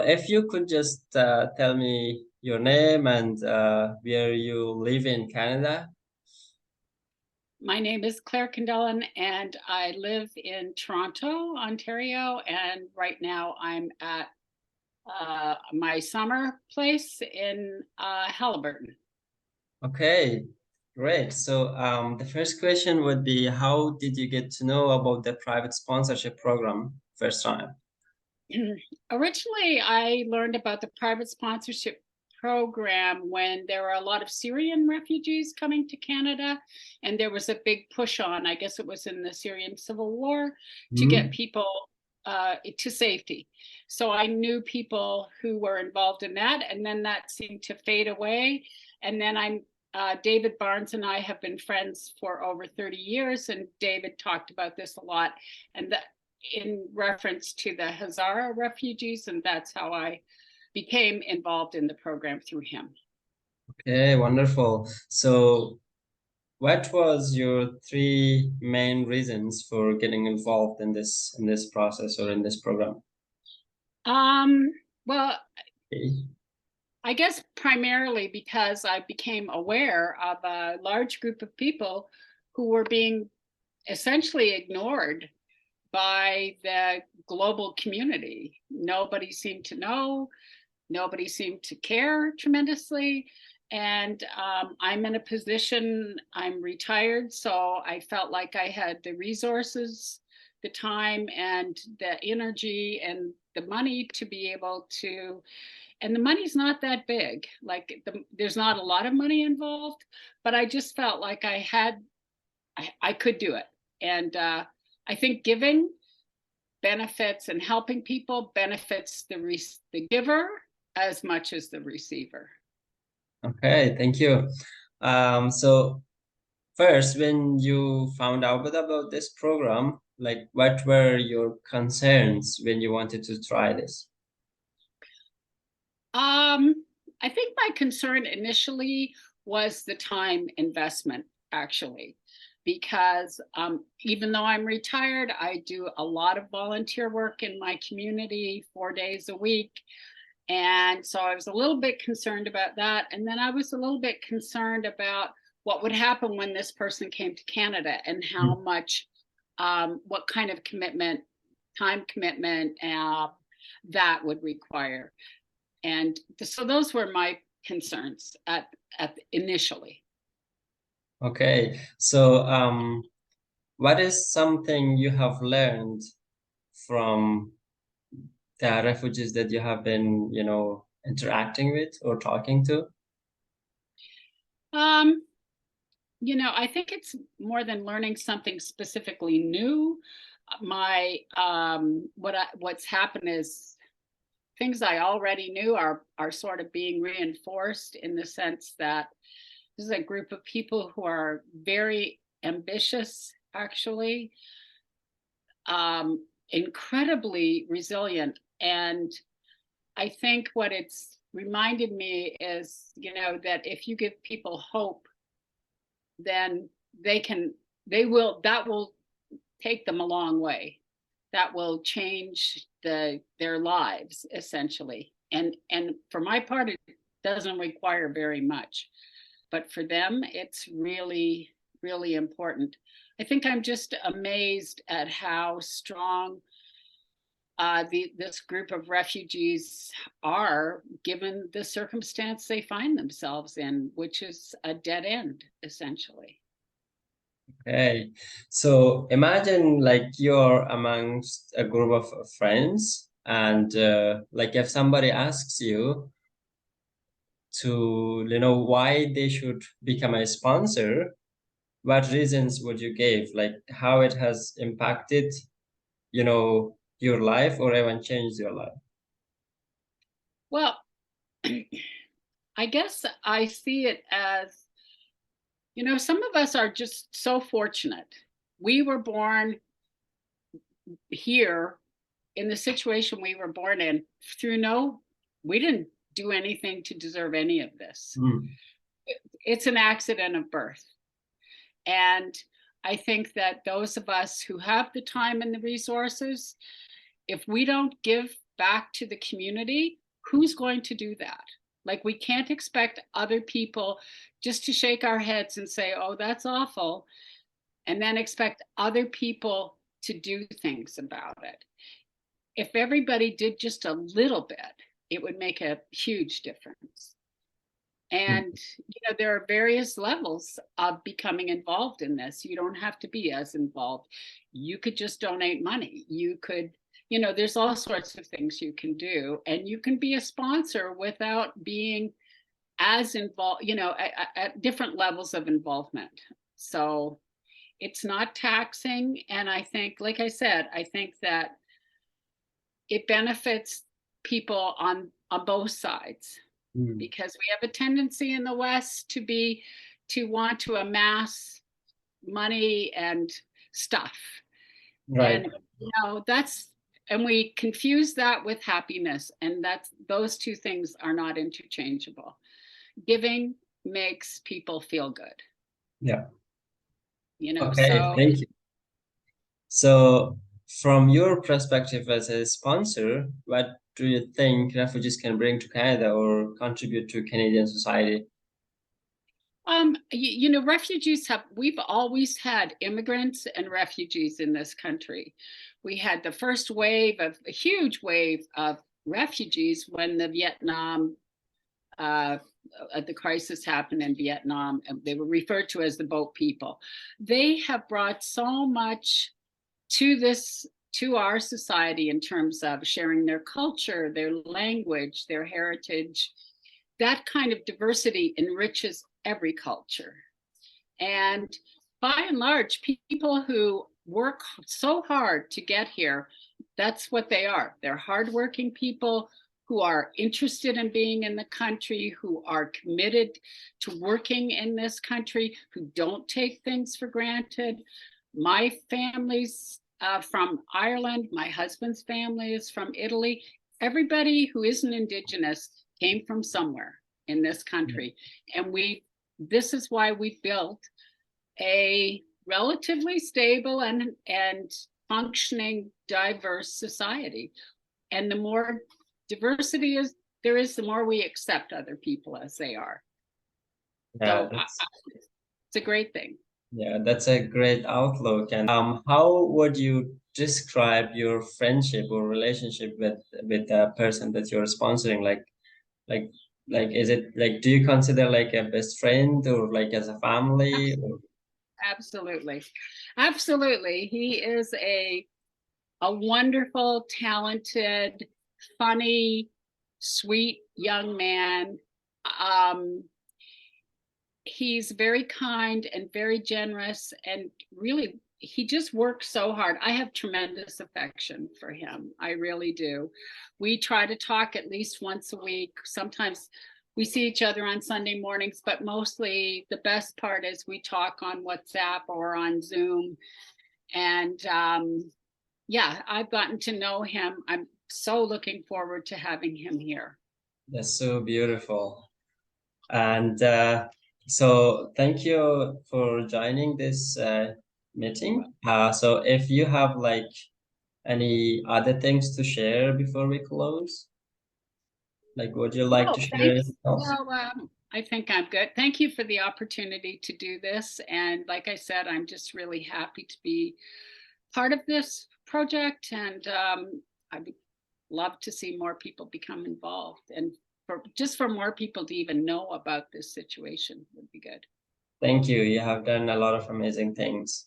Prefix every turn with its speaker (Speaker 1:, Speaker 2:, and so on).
Speaker 1: If you could just tell me your name and where you live in Canada.
Speaker 2: My name is Claire Condellan, and I live in Toronto, Ontario. And right now I'm at my summer place in Halliburton.
Speaker 1: Okay, great. So the first question would be, how did you get to know about the private sponsorship program first time?
Speaker 2: Originally, I learned about the private sponsorship program when there were a lot of Syrian refugees coming to Canada, and there was a big push on, I guess it was in the Syrian civil war, to get
Speaker 1: Hmm.
Speaker 2: people to safety. So I knew people who were involved in that, and then that seemed to fade away. And then David Barnes and I have been friends for over 30 years, and David talked about this a lot. And that in reference to the Hazara refugees, and that's how I became involved in the program through him.
Speaker 1: Okay, wonderful. So what was your three main reasons for getting involved in this process or in this program?
Speaker 2: Well,
Speaker 1: Okay.
Speaker 2: I guess primarily because I became aware of a large group of people who were being essentially ignored by the global community. Nobody seemed to know, nobody seemed to care tremendously. And I'm in a position, I'm retired, so I felt like I had the resources, the time, and the energy, and the money to be able to. And the money's not that big. There's not a lot of money involved, but I just felt like I could do it. And I think giving benefits and helping people benefits the giver as much as the receiver.
Speaker 1: Okay, thank you. So first, when you found out about this program, like what were your concerns when you wanted to try this?
Speaker 2: I think my concern initially was the time investment, actually, because even though I'm retired, I do a lot of volunteer work in my community 4 days a week. And so I was a little bit concerned about that. And then I was a little bit concerned about what would happen when this person came to Canada and how much, what kind of commitment, time commitment that would require. And so those were my concerns at initially.
Speaker 1: Okay, so what is something you have learned from the refugees that you have been, interacting with or talking to?
Speaker 2: Um, I think it's more than learning something specifically new. What's happened is things I already knew are sort of being reinforced in the sense that this is a group of people who are very ambitious, actually, incredibly resilient. And I think what it's reminded me is, that if you give people hope, then that will take them a long way. That will change their lives essentially. And for my part, it doesn't require very much, but for them, it's really, really important. I think I'm just amazed at how strong this group of refugees are, given the circumstance they find themselves in, which is a dead end, essentially.
Speaker 1: Okay, so imagine like you're amongst a group of friends, and like if somebody asks you to, why they should become a sponsor, what reasons would you give? Like how it has impacted, your life or even changed your life?
Speaker 2: Well, I guess I see it as, some of us are just so fortunate. We were born here in the situation we were born in we didn't do anything to deserve any of this.
Speaker 1: Mm.
Speaker 2: It's an accident of birth. And I think that those of us who have the time and the resources, if we don't give back to the community, who's going to do that? Like, we can't expect other people just to shake our heads and say, oh, that's awful, and then expect other people to do things about it. If everybody did just a little bit, it would make a huge difference. And there are various levels of becoming involved in this. You don't have to be as involved. You could just donate money. You could, there's all sorts of things you can do, and you can be a sponsor without being as involved, at different levels of involvement. So it's not taxing. And I think, like I said, I think that it benefits people on both sides, because we have a tendency in the West to want to amass money and stuff.
Speaker 1: Right.
Speaker 2: And and we confuse that with happiness, and those two things are not interchangeable. Giving makes people feel good.
Speaker 1: Yeah. Okay,
Speaker 2: So
Speaker 1: thank you. So, from your perspective as a sponsor, what do you think refugees can bring to Canada or contribute to Canadian society?
Speaker 2: we've always had immigrants and refugees in this country. We had the first a huge wave of refugees when the crisis happened in Vietnam, and they were referred to as the boat people. They have brought so much to our society in terms of sharing their culture, their language, their heritage. That kind of diversity enriches every culture. And by and large, people who work so hard to get here, that's what they are. They're hardworking people who are interested in being in the country, who are committed to working in this country, who don't take things for granted. My family's from Ireland. My husband's family is from Italy. Everybody who isn't Indigenous came from somewhere in this country. And this is why we built a relatively stable and functioning, diverse society. And the more diversity there is, the more we accept other people as they are.
Speaker 1: Yeah,
Speaker 2: So it's a great thing.
Speaker 1: yeah, that's a great outlook. And how would you describe your friendship or relationship with the person that you're sponsoring? Like, is it like, do you consider like a best friend or like as a family? Or...
Speaker 2: Absolutely. Absolutely. He is a wonderful, talented, funny, sweet young man. He's very kind and very generous, and really, he just works so hard. I have tremendous affection for him. I really do. We try to talk at least once a week. Sometimes we see each other on Sunday mornings, but mostly the best part is we talk on WhatsApp or on Zoom. And I've gotten to know him. I'm so looking forward to having him here.
Speaker 1: That's so beautiful. And so thank you for joining this meeting. So if you have like any other things to share before we close, like would you like
Speaker 2: Oh,
Speaker 1: to share
Speaker 2: thanks.
Speaker 1: anything else?
Speaker 2: No, I think I'm good. Thank you for the opportunity to do this. And like I said, I'm just really happy to be part of this project. And I would love to see more people become involved, and for more people to even know about this situation would be good.
Speaker 1: Thank you. You have done a lot of amazing things.